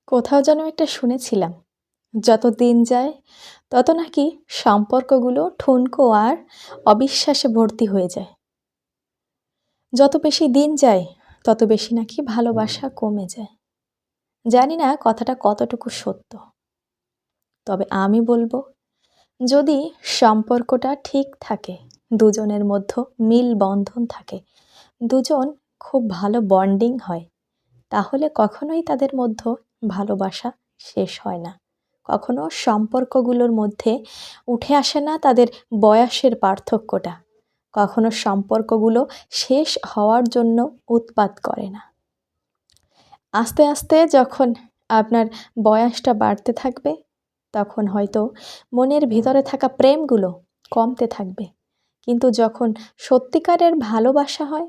কোথাও যেন একটা শুনেছিলাম, যত দিন যায় তত নাকি সম্পর্কগুলো ঠুনকো আর অবিশ্বাসে ভর্তি হয়ে যায়। যত বেশি দিন যায় তত বেশি নাকি ভালোবাসা কমে যায়। জানি না কথাটা কতটুকু সত্য, তবে আমি বলবো, যদি সম্পর্কটা ঠিক থাকে, দুজনের মধ্যে মিল বন্ধন থাকে, দুজন খুব ভালো বন্ডিং হয়, তাহলে কখনোই তাদের মধ্যে ভালোবাসা শেষ হয় না। কখনো সম্পর্কগুলোর মধ্যে উঠে আসে না তাদের বয়সের পার্থক্যটা। কখনো সম্পর্কগুলো শেষ হওয়ার জন্য উৎপাত করে না। আস্তে আস্তে যখন আপনার বয়সটা বাড়তে থাকবে, তখন হয়তো মনের ভিতরে থাকা প্রেমগুলো কমতে থাকবে। কিন্তু যখন সত্যিকারের ভালোবাসা হয়,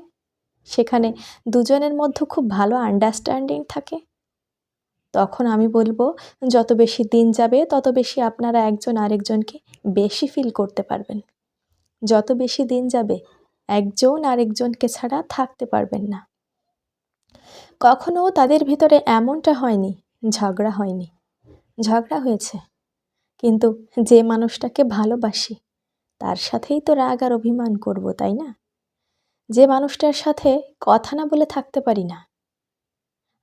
সেখানে দুজনের মধ্যে খুব ভালো আন্ডারস্ট্যান্ডিং থাকে, তখন আমি বলবো, যত বেশি দিন যাবে তত বেশি আপনারা একজন আরেকজনকে বেশি ফিল করতে পারবেন। যত বেশি দিন যাবে একজন আরেকজনকে ছাড়া থাকতে পারবেন না। কখনো তাদের ভিতরে এমনটা হয়নি ঝগড়া হয়নি। ঝগড়া হয়েছে, কিন্তু যে মানুষটাকে ভালোবাসি তার সাথেই তো রাগ আর অভিমান করব, তাই না? যে মানুষটার সাথে কথা না বলে থাকতে পারি না,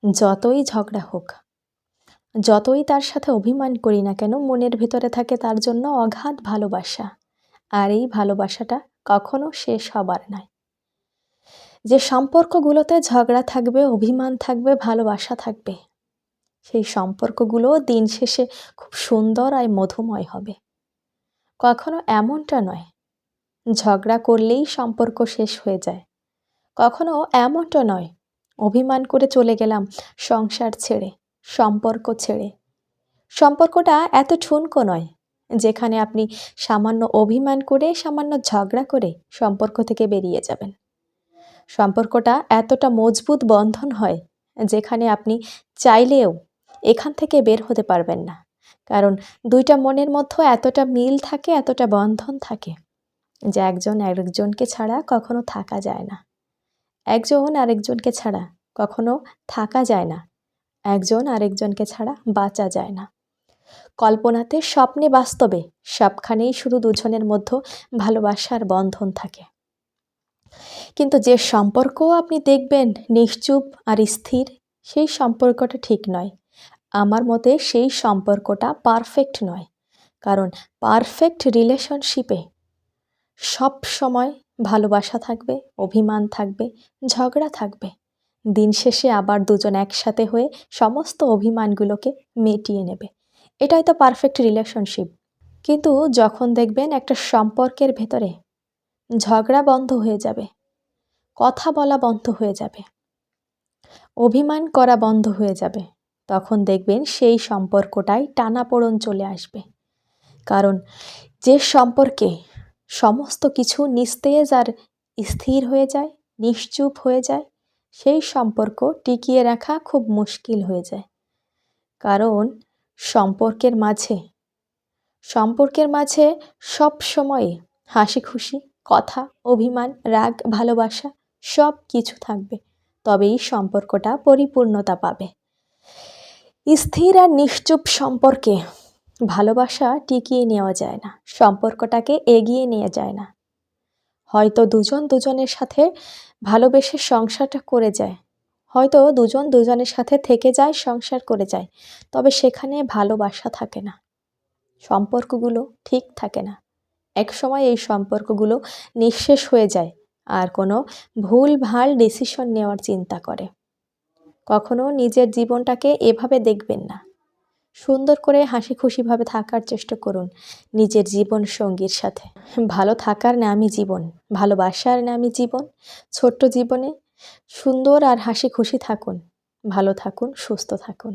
যতই ঝগড়া হোক, যতই তার সাথে অভিমান করি না কেন, মনের ভেতরে থাকে তার জন্য অগাধ ভালোবাসা। আর এই ভালোবাসাটা কখনো শেষ হবার নয়। যে সম্পর্কগুলোতে ঝগড়া থাকবে, অভিমান থাকবে, ভালোবাসা থাকবে, সেই সম্পর্কগুলো দিন শেষে খুব সুন্দর আর মধুময় হবে। কখনো এমনটা নয় ঝগড়া করলেই সম্পর্ক শেষ হয়ে যায়। কখনো এমনটা নয় অভিমান করে চলে গেলাম সংসার ছেড়ে, সম্পর্ক ছেড়ে। সম্পর্কটা এত ঠুনকো নয় যেখানে আপনি সামান্য অভিমান করে, সামান্য ঝগড়া করে সম্পর্ক থেকে বেরিয়ে যাবেন। সম্পর্কটা এতটা মজবুত বন্ধন হয় যেখানে আপনি চাইলেও এখান থেকে বের হতে পারবেন না। কারণ দুইটা মনের মধ্যে এতটা মিল থাকে, এতটা বন্ধন থাকে যে একজন আরেকজনকে ছাড়া কখনো থাকা যায় না। একজন আরেকজনকে ছাড়া কখনো থাকা যায় না। একজন আরেকজনকে ছাড়া বাঁচা যায় না। কল্পনাতে, স্বপ্নে, বাস্তবে সবখানেই শুধু দুজনের মধ্যে ভালোবাসার বন্ধন থাকে। কিন্তু যে সম্পর্ক আপনি দেখবেন নিশ্চুপ আর স্থির, সেই সম্পর্কটা ঠিক নয়। আমার মতে সেই সম্পর্কটা পারফেক্ট নয়। কারণ পারফেক্ট রিলেশনশিপে সব সময় ভালোবাসা থাকবে, অভিমান থাকবে, ঝগড়া থাকবে। দিন শেষে আবার দুজন একসাথে হয়ে সমস্ত অভিমানগুলোকে মিটিয়ে নেবে। এটাই তো পারফেক্ট রিলেশনশিপ। কিন্তু যখন দেখবেন একটা সম্পর্কের ভেতরে ঝগড়া বন্ধ হয়ে যাবে, কথা বলা বন্ধ হয়ে যাবে, অভিমান করা বন্ধ হয়ে যাবে, তখন দেখবেন সেই সম্পর্কটাই টানাপোড়েন চলে আসবে। কারণ যে সম্পর্কে সমস্ত কিছু নিস্তেজ আর স্থির হয়ে যায়, নিশ্চুপ হয়ে যায়, সেই সম্পর্ক টিকিয়ে রাখা খুব মুশকিল হয়ে যায়। কারণ সম্পর্কের মাঝে সব সময় হাসি খুশি, কথা, অভিমান, রাগ, ভালোবাসা সব কিছু থাকবে, তবেই সম্পর্কটা পরিপূর্ণতা পাবে। স্থির আর নিশ্চুপ সম্পর্কে ভালোবাসা টিকিয়ে নেওয়া যায় না, সম্পর্কটাকে এগিয়ে নিয়ে যায় না। হয়তো দুজন দুজনের সাথে ভালোবেসে সংসারটা করে যায়, হয়তো দুজন দুজনের সাথে থেকে যায়, সংসার করে যায়, তবে সেখানে ভালোবাসা থাকে না, সম্পর্কগুলো ঠিক থাকে না। এক সময় এই সম্পর্কগুলো নিঃশেষ হয়ে যায় আর কোনো ভুলভাল ডিসিশন নেওয়ার চিন্তা করে। কখনো নিজের জীবনটাকে এভাবে দেখবেন না। সুন্দর করে হাসি খুশিভাবে থাকার চেষ্টা করুন নিজের জীবন সঙ্গীর সাথে। ভালো থাকার নামই জীবন, ভালোবাসার নামই জীবন। ছোট্ট জীবনে সুন্দর আর হাসি খুশি থাকুন, ভালো থাকুন, সুস্থ থাকুন।